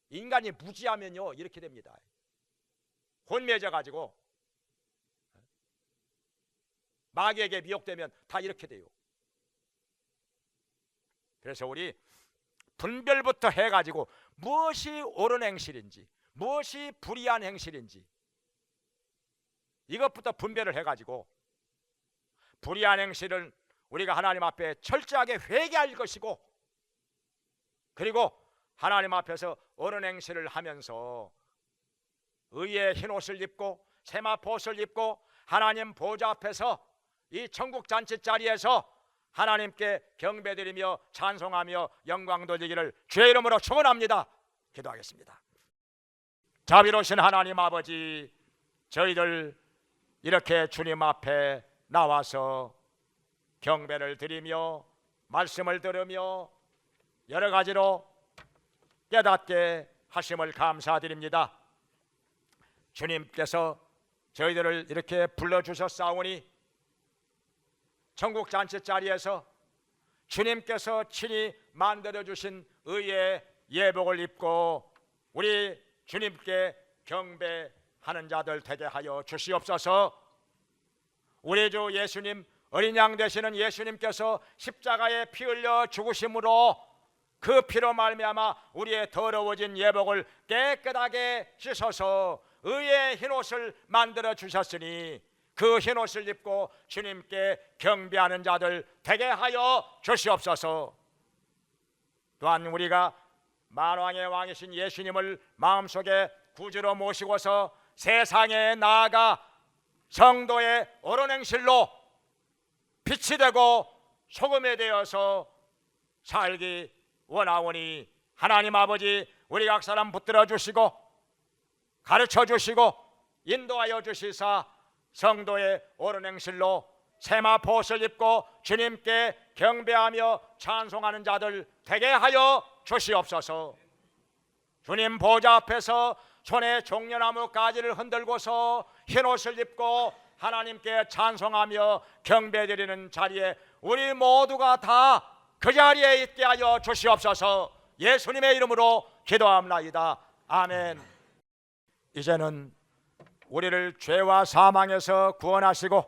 S2: 인간이 무지하면요 이렇게 됩니다. 혼미해져 가지고 마귀에게 미혹되면 다 이렇게 돼요. 그래서 우리 분별부터 해가지고 무엇이 옳은 행실인지 무엇이 불의한 행실인지 이것부터 분별을 해가지고 불의한 행실은 우리가 하나님 앞에 철저하게 회개할 것이고 그리고 하나님 앞에서 옳은 행실을 하면서 의의 흰옷을 입고 세마포옷을 입고 하나님 보좌 앞에서 이 천국 잔치 자리에서 하나님께 경배드리며 찬송하며 영광 돌리기를 주의 이름으로 축원합니다. 기도하겠습니다. 자비로우신 하나님 아버지, 저희들 이렇게 주님 앞에 나와서 경배를 드리며 말씀을 들으며 여러 가지로 깨닫게 하심을 감사드립니다. 주님께서 저희들을 이렇게 불러주셨사오니 천국 잔치 자리에서 주님께서 친히 만들어주신 의의 예복을 입고 우리 주님께 경배하는 자들 되게 하여 주시옵소서. 우리 주 예수님 어린 양 되시는 예수님께서 십자가에 피 흘려 죽으심으로 그 피로 말미암아 우리의 더러워진 예복을 깨끗하게 씻어서 의의 흰옷을 만들어 주셨으니 그 흰옷을 입고 주님께 경배하는 자들 되게 하여 주시옵소서. 또한 우리가 만왕의 왕이신 예수님을 마음속에 구주로 모시고서 세상에 나아가 성도의 옳은 행실로 빛이 되고 소금이 되어서 살기 원하오니 하나님 아버지 우리 각 사람 붙들어 주시고 가르쳐 주시고 인도하여 주시사 성도의 옳은 행실로 세마포옷을 입고 주님께 경배하며 찬송하는 자들 되게 하여 주시옵소서. 주님 보좌 앞에서 손에 종려나무 가지를 흔들고서 흰옷을 입고 하나님께 찬송하며 경배드리는 자리에 우리 모두가 다 그 자리에 있게 하여 주시옵소서. 예수님의 이름으로 기도합나이다. 아멘. 이제는 우리를 죄와 사망에서 구원하시고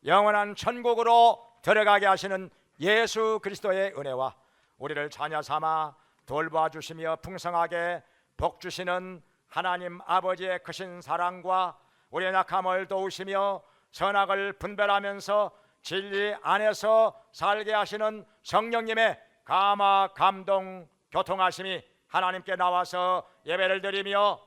S2: 영원한 천국으로 들어가게 하시는 예수 그리스도의 은혜와 우리를 자녀 삼아 돌봐 주시며 풍성하게 복 주시는 하나님 아버지의 크신 사랑과 우리의 약함을 도우시며 선악을 분별하면서 진리 안에서 살게 하시는 성령님의 감화 감동 교통하심이 하나님께 나와서 예배를 드리며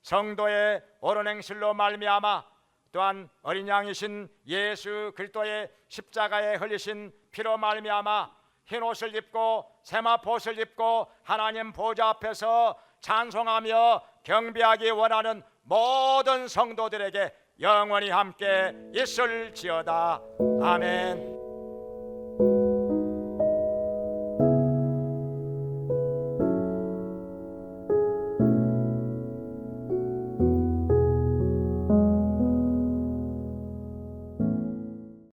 S2: 성도의 옳은 행실로 말미암아 또한 어린 양이신 예수 그리스도의 십자가에 흘리신 피로 말미암아 흰옷을 입고 세마포옷을 입고 하나님 보좌 앞에서 찬송하며 경배하기 원하는 모든 성도들에게 영원히 함께 있을지어다. 아멘.